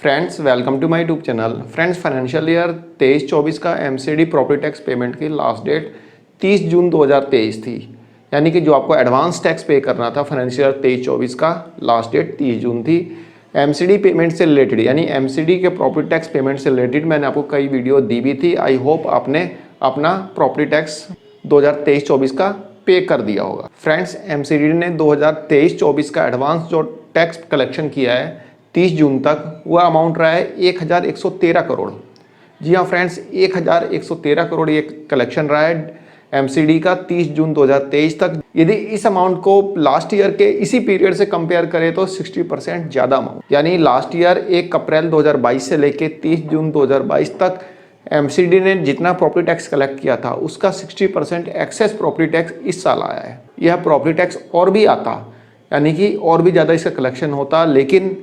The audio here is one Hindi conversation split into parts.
Friends welcome to my YouTube channel. Friends financial year 23-24 का एमसीडी प्रॉपर्टी टैक्स पेमेंट की लास्ट डेट 30 जून 2023 थी। यानी कि जो आपको एडवांस टैक्स पे करना था फाइनेंशियल ईयर 23-24 का लास्ट डेट 30 जून थी। एमसीडी पेमेंट से रिलेटेड यानी एमसीडी के प्रॉपर्टी टैक्स पेमेंट से रिलेटेड मैंने आपको कई वीडियो दी भी थी। आई होप आपने अपना प्रॉपर्टी टैक्स 2023-24 का पे कर दिया होगा। फ्रेंड्स एमसीडी ने 2023-24 का एडवांस जो टैक्स कलेक्शन किया है 30 जून तक वह अमाउंट रहा है 1113 करोड़। जी हाँ फ्रेंड्स, 1113 करोड़ ये कलेक्शन रहा है एमसीडी का 30 जून 2023 तक। यदि इस अमाउंट को लास्ट ईयर के इसी पीरियड से कंपेयर करें तो 60% ज़्यादा अमाउंट, यानी लास्ट ईयर 1 अप्रैल 2022 से लेके 30 जून 2022 तक एमसीडी ने जितना प्रॉपर्टी टैक्स कलेक्ट किया था उसका 60% एक्सेस प्रॉपर्टी टैक्स इस साल आया है। यह प्रॉपर्टी टैक्स और भी आता, यानी कि और भी ज़्यादा इसका कलेक्शन होता, लेकिन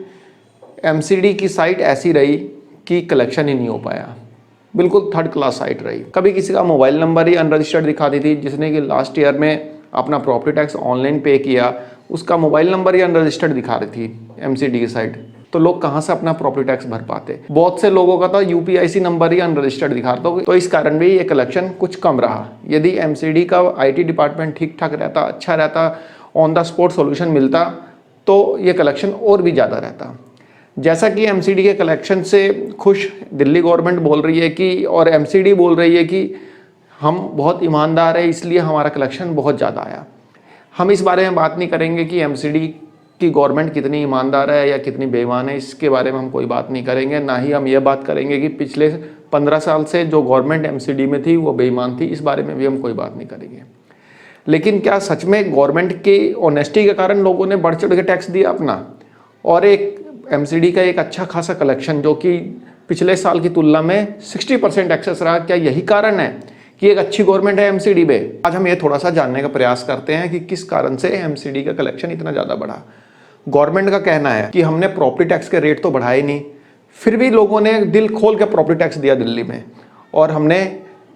एमसीडी की साइट ऐसी रही कि कलेक्शन ही नहीं हो पाया। बिल्कुल थर्ड क्लास साइट रही। कभी किसी का मोबाइल नंबर ही अनरजिस्टर्ड दिखाती थी, जिसने कि लास्ट ईयर में अपना प्रॉपर्टी टैक्स ऑनलाइन पे किया उसका मोबाइल नंबर ही अनरजिस्टर्ड दिखा रही थी एमसीडी की साइट। तो लोग कहाँ से अपना प्रॉपर्टी टैक्स भर पाते। बहुत से लोगों का तो यूपीआईसी नंबर ही अनरजिस्टर्ड दिखाता, तो इस कारण भी ये कलेक्शन कुछ कम रहा। यदि एमसीडी का आईटी डिपार्टमेंट ठीक ठाक रहता, अच्छा रहता, ऑन द स्पॉट सोल्यूशन मिलता तो ये कलेक्शन और भी ज़्यादा रहता। जैसा कि एमसीडी के कलेक्शन से खुश दिल्ली गवर्नमेंट बोल रही है कि, और एमसीडी बोल रही है कि हम बहुत ईमानदार है इसलिए हमारा कलेक्शन बहुत ज़्यादा आया। हम इस बारे में बात नहीं करेंगे कि एमसीडी की गवर्नमेंट कितनी ईमानदार है या कितनी बेईमान है, इसके बारे में हम कोई बात नहीं करेंगे। ना ही हम ये बात करेंगे कि पिछले 15 साल से जो गवर्नमेंट एमसीडी में थी वो बेईमान थी, इस बारे में भी हम कोई बात नहीं करेंगे। लेकिन क्या सच में गवर्नमेंट की ऑनेस्टी के कारण लोगों ने बढ़ चढ़ के टैक्स दिया अपना, और एक एमसीडी का एक अच्छा खासा कलेक्शन जो कि पिछले साल की तुलना में 60% एक्सेस रहा, क्या यही कारण है कि एक अच्छी गवर्नमेंट है एमसीडी में? आज हम ये थोड़ा सा जानने का प्रयास करते हैं कि किस कारण से एमसीडी का कलेक्शन इतना ज़्यादा बढ़ा। गवर्नमेंट का कहना है कि हमने प्रॉपर्टी टैक्स के रेट तो बढ़ाए नहीं, फिर भी लोगों ने दिल खोल के प्रॉपर्टी टैक्स दिया दिल्ली में, और हमने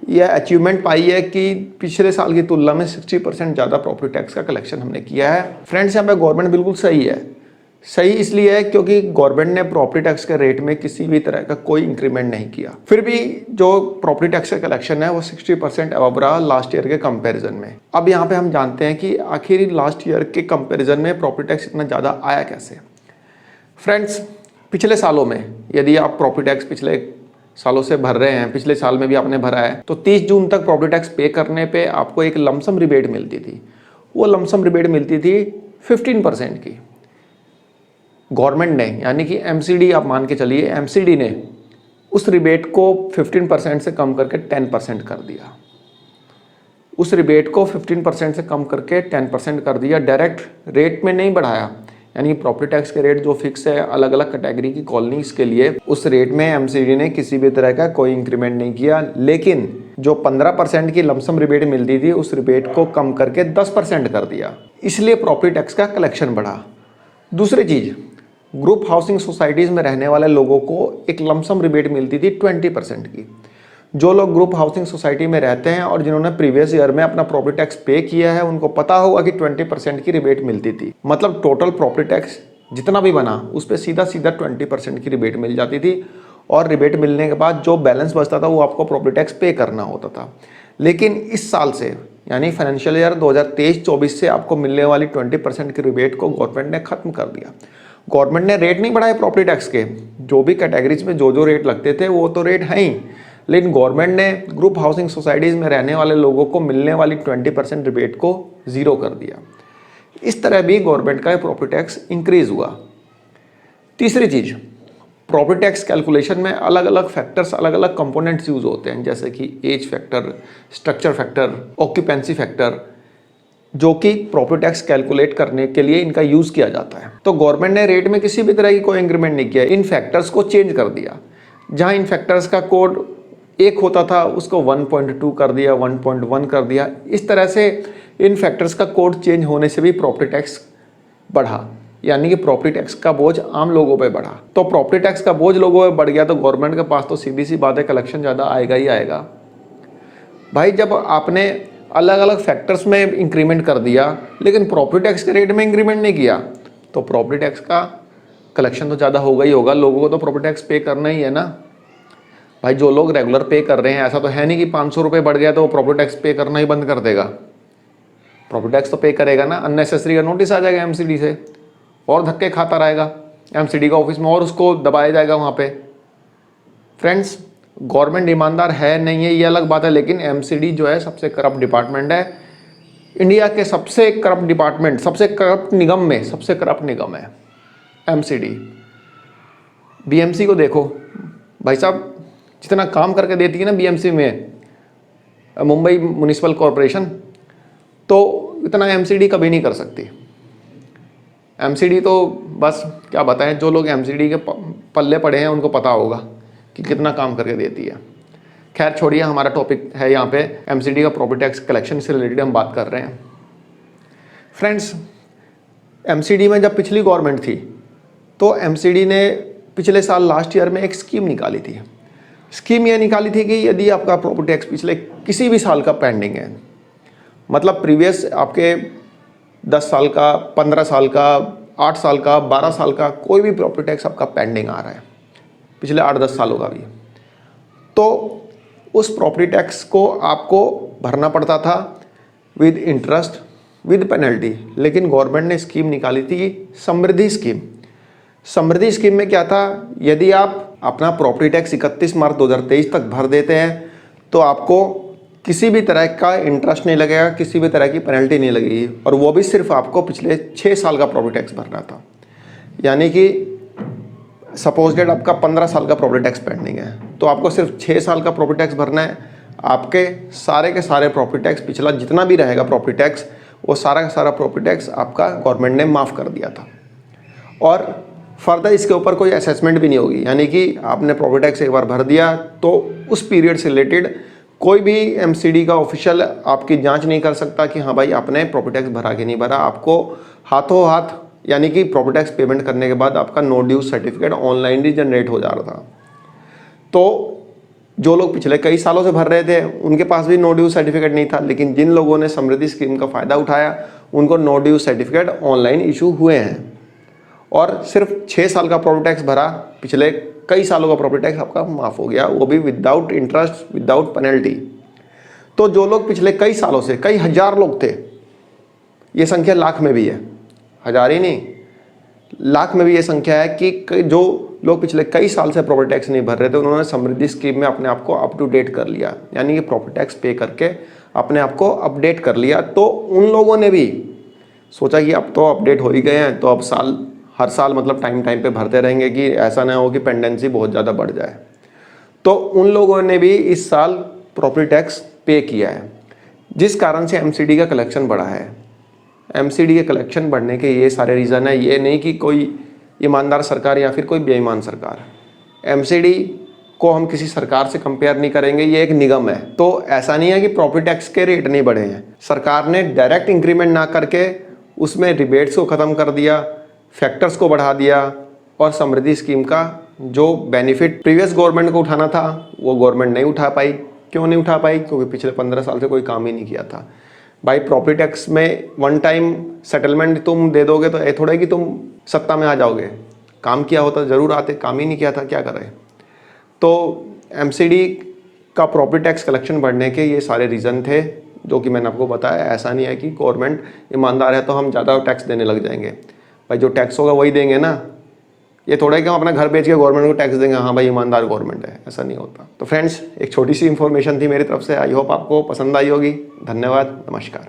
यह अचीवमेंट पाई है कि पिछले साल की तुलना में 60% ज़्यादा प्रॉपर्टी टैक्स का कलेक्शन हमने किया है। फ्रेंड्स यहाँ पे गवर्नमेंट बिल्कुल सही है। सही इसलिए है क्योंकि गवर्नमेंट ने प्रॉपर्टी टैक्स के रेट में किसी भी तरह का कोई इंक्रीमेंट नहीं किया, फिर भी जो प्रॉपर्टी टैक्स का कलेक्शन है वो 60% अबव रहा लास्ट ईयर के कंपैरिजन में। अब यहाँ पे हम जानते हैं कि आखिर लास्ट ईयर के कंपैरिजन में प्रॉपर्टी टैक्स इतना ज़्यादा आया कैसे। फ्रेंड्स पिछले सालों में यदि आप प्रॉपर्टी टैक्स पिछले सालों से भर रहे हैं, पिछले साल में भी आपने भरा है, तो 30 जून तक प्रॉपर्टी टैक्स पे करने पे आपको एक लमसम रिबेट मिलती थी। वो लमसम रिबेट मिलती थी 15% की। गवर्नमेंट ने यानी कि एमसीडी, आप मान के चलिए एमसीडी ने उस रिबेट को 15% से कम करके 10% कर दिया। उस रिबेट को 15% से कम करके 10% कर दिया। डायरेक्ट रेट में नहीं बढ़ाया, यानी प्रॉपर्टी टैक्स के रेट जो फिक्स है अलग अलग कैटेगरी की कॉलोनीज के लिए, उस रेट में एमसीडी ने किसी भी तरह का कोई इंक्रीमेंट नहीं किया। लेकिन जो 15% की लमसम रिबेट मिलती थी उस रिबेट को कम करके 10% कर दिया, इसलिए प्रॉपर्टी टैक्स का कलेक्शन बढ़ा। दूसरी चीज़, ग्रुप हाउसिंग सोसाइटीज़ में रहने वाले लोगों को एक लमसम रिबेट मिलती थी 20% की। जो लोग ग्रुप हाउसिंग सोसाइटी में रहते हैं और जिन्होंने प्रीवियस ईयर में अपना प्रॉपर्टी टैक्स पे किया है उनको पता होगा कि 20% की रिबेट मिलती थी। मतलब टोटल प्रॉपर्टी टैक्स जितना भी बना उस पर सीधा सीधा 20% की रिबेट मिल जाती थी, और रिबेट मिलने के बाद जो बैलेंस बचता था वो आपको प्रॉपर्टी टैक्स पे करना होता था। लेकिन इस साल से यानी फाइनेंशियल ईयर 2023-24 से आपको मिलने वाली 20% की रिबेट को गवर्नमेंट ने ख़त्म कर दिया। गवर्नमेंट ने रेट नहीं बढ़ाए प्रॉपर्टी टैक्स के, जो भी कैटेगरीज में जो रेट लगते थे वो तो रेट हैं ही, लेकिन गवर्नमेंट ने ग्रुप हाउसिंग सोसाइटीज़ में रहने वाले लोगों को मिलने वाली 20% रिबेट को ज़ीरो कर दिया। इस तरह भी गवर्नमेंट का प्रॉपर्टी टैक्स इंक्रीज़ हुआ। तीसरी चीज़, प्रॉपर्टी टैक्स कैलकुलेशन में अलग अलग फैक्टर्स, अलग अलग कंपोनेंट्स यूज़ होते हैं, जैसे कि age factor, structure factor, occupancy factor, जो कि प्रॉपर्टी टैक्स कैलकुलेट करने के लिए इनका यूज़ किया जाता है। तो गवर्नमेंट ने रेट में किसी भी तरह की कोई इंक्रीमेंट नहीं किया, इन फैक्टर्स को चेंज कर दिया। जहां इन फैक्टर्स का कोड 1 होता था उसको 1.2 कर दिया, 1.1 कर दिया। इस तरह से इन फैक्टर्स का कोड चेंज होने से भी प्रॉपर्टी टैक्स बढ़ा, यानी कि प्रॉपर्टी टैक्स का बोझ आम लोगों पे बढ़ा। तो प्रॉपर्टी टैक्स का बोझ लोगों पे बढ़ गया तो गवर्नमेंट के पास तो सीधी सी बात है कलेक्शन ज़्यादा आएगा ही आएगा। भाई जब आपने अलग अलग फैक्टर्स में इंक्रीमेंट कर दिया लेकिन प्रॉपर्टी टैक्स के रेट में इंक्रीमेंट नहीं किया, तो प्रॉपर्टी टैक्स का कलेक्शन तो ज़्यादा होगा ही होगा, लोगों को तो प्रॉपर्टी टैक्स पे करना ही है ना भाई। जो लोग रेगुलर पे कर रहे हैं, ऐसा तो है नहीं कि 500 रुपये बढ़ गया तो वो प्रॉपर्टी टैक्स पे करना ही बंद कर देगा। प्रॉपर्टी टैक्स तो पे करेगा ना। अननेसेसरी का नोटिस आ जाएगा एमसीडी से और धक्के खाता रहेगा एमसीडी का ऑफिस में और उसको दबाया जाएगा वहाँ पे। फ्रेंड्स, गवर्नमेंट ईमानदार है नहीं है ये अलग बात है, लेकिन एमसीडी जो है सबसे करप्ट डिपार्टमेंट है इंडिया के। सबसे करप्ट डिपार्टमेंट, सबसे करप्ट निगम में सबसे करप्ट निगम है एमसीडी। बीएमसी को देखो भाई साहब, जितना काम करके देती है ना बीएमसी में, मुंबई म्युनिसिपल कॉरपोरेशन, तो इतना एमसीडी कभी नहीं कर सकती। एमसीडी तो बस क्या बताएं, जो लोग एमसीडी के पल्ले पड़े हैं उनको पता होगा कि कितना काम करके देती है। खैर छोड़िए, हमारा टॉपिक है यहाँ पे एमसीडी का प्रॉपर्टी टैक्स कलेक्शन से रिलेटेड हम बात कर रहे हैं। फ्रेंड्स, एमसीडी में जब पिछली गवर्नमेंट थी तो एमसीडी ने पिछले साल लास्ट ईयर में एक स्कीम निकाली थी। स्कीम ये निकाली थी कि यदि आपका प्रॉपर्टी टैक्स पिछले किसी भी साल का पेंडिंग है, मतलब प्रीवियस आपके 10 साल का, 15 साल का, 8 साल का, 12 साल का कोई भी प्रॉपर्टी टैक्स आपका पेंडिंग आ रहा है, पिछले 8-10 सालों का भी, तो उस प्रॉपर्टी टैक्स को आपको भरना पड़ता था विद इंटरेस्ट, विद पेनल्टी। लेकिन गवर्नमेंट ने स्कीम निकाली थी समृद्धि स्कीम। समृद्धि स्कीम में क्या था, यदि आप अपना प्रॉपर्टी टैक्स 31 मार्च 2023 तक भर देते हैं तो आपको किसी भी तरह का इंटरेस्ट नहीं लगेगा, किसी भी तरह की पेनल्टी नहीं लगेगी, और वो भी सिर्फ आपको पिछले 6 साल का प्रॉपर्टी टैक्स भरना था। यानी कि सपोज डेट आपका 15 साल का प्रॉपर्टी टैक्स पेंडिंग है तो आपको सिर्फ 6 साल का प्रॉपर्टी टैक्स भरना है। आपके सारे के सारे प्रॉपर्टी टैक्स, पिछला जितना भी रहेगा प्रॉपर्टी टैक्स, वो सारा का सारा प्रॉपर्टी टैक्स आपका गवर्नमेंट ने माफ़ कर दिया था। और फर्दर इसके ऊपर कोई असेसमेंट भी नहीं होगी, यानी कि आपने प्रॉपर्टी टैक्स एक बार भर दिया तो उस पीरियड से रिलेटेड कोई भी एमसीडी का ऑफिशियल आपकी जांच नहीं कर सकता कि हाँ भाई आपने प्रॉपर्टी टैक्स भरा कि नहीं भरा। आपको हाथों हाथ, यानी कि प्रॉपर्टी टैक्स पेमेंट करने के बाद आपका नो ड्यूज सर्टिफिकेट ऑनलाइन ही जनरेट हो जा रहा था। तो जो लोग पिछले कई सालों से भर रहे थे उनके पास भी नो ड्यूज सर्टिफिकेट नहीं था, लेकिन जिन लोगों ने समृद्धि स्कीम का फ़ायदा उठाया उनको no dues certificate online issue हुए हैं। और सिर्फ 6 साल का प्रॉपर्टी टैक्स भरा, पिछले कई सालों का प्रॉपर्टी टैक्स आपका माफ़ हो गया, वो भी विदाउट इंटरेस्ट, विदाउट पेनल्टी। तो जो लोग पिछले कई सालों से, कई हज़ार लोग थे, ये संख्या लाख में भी है, हज़ार ही नहीं लाख में भी ये संख्या है कि जो लोग पिछले कई साल से प्रॉपर्टी टैक्स नहीं भर रहे थे उन्होंने समृद्धि स्कीम में अपने आप को अप टू डेट कर लिया, यानी कि प्रॉपर्टी टैक्स पे करके अपने आप को अपडेट कर लिया। तो उन लोगों ने भी सोचा कि अब तो अपडेट हो ही गए हैं, तो अब हर साल मतलब टाइम पे भरते रहेंगे कि ऐसा ना हो कि पेंडेंसी बहुत ज़्यादा बढ़ जाए। तो उन लोगों ने भी इस साल प्रॉपर्टी टैक्स पे किया है, जिस कारण से एमसीडी का कलेक्शन बढ़ा है। एमसीडी के कलेक्शन बढ़ने के ये सारे रीज़न है, ये नहीं कि कोई ईमानदार सरकार या फिर कोई बेईमान सरकार। एमसीडी को हम किसी सरकार से कंपेयर नहीं करेंगे, ये एक निगम है। तो ऐसा नहीं है कि प्रॉपर्टी टैक्स के रेट नहीं बढ़े हैं, सरकार ने डायरेक्ट इंक्रीमेंट ना करके उसमें रिबेट्स को ख़त्म कर दिया, फैक्टर्स को बढ़ा दिया, और समृद्धि स्कीम का जो बेनिफिट प्रीवियस गवर्नमेंट को उठाना था वो गवर्नमेंट नहीं उठा पाई। क्यों नहीं उठा पाई? क्योंकि पिछले 15 साल से कोई काम ही नहीं किया था। भाई प्रॉपर्टी टैक्स में वन टाइम सेटलमेंट तुम दे दोगे तो ये थोड़ा है कि तुम सत्ता में आ जाओगे। काम किया होता ज़रूर आते, काम ही नहीं किया था, क्या कर रहे। तो एमसीडी का प्रॉपर्टी टैक्स कलेक्शन बढ़ने के ये सारे रीज़न थे जो कि मैंने आपको बताया। ऐसा नहीं है कि गवर्नमेंट ईमानदार है तो हम ज़्यादा टैक्स देने लग जाएंगे। भाई जो टैक्स होगा वही देंगे ना, ये थोड़ा है कि हम अपना घर बेच के गवर्नमेंट को टैक्स देंगे, हाँ भाई ईमानदार गवर्नमेंट है, ऐसा नहीं होता। तो फ्रेंड्स, एक छोटी सी इन्फॉर्मेशन थी मेरी तरफ से, आई होप आपको पसंद आई होगी। धन्यवाद, नमस्कार।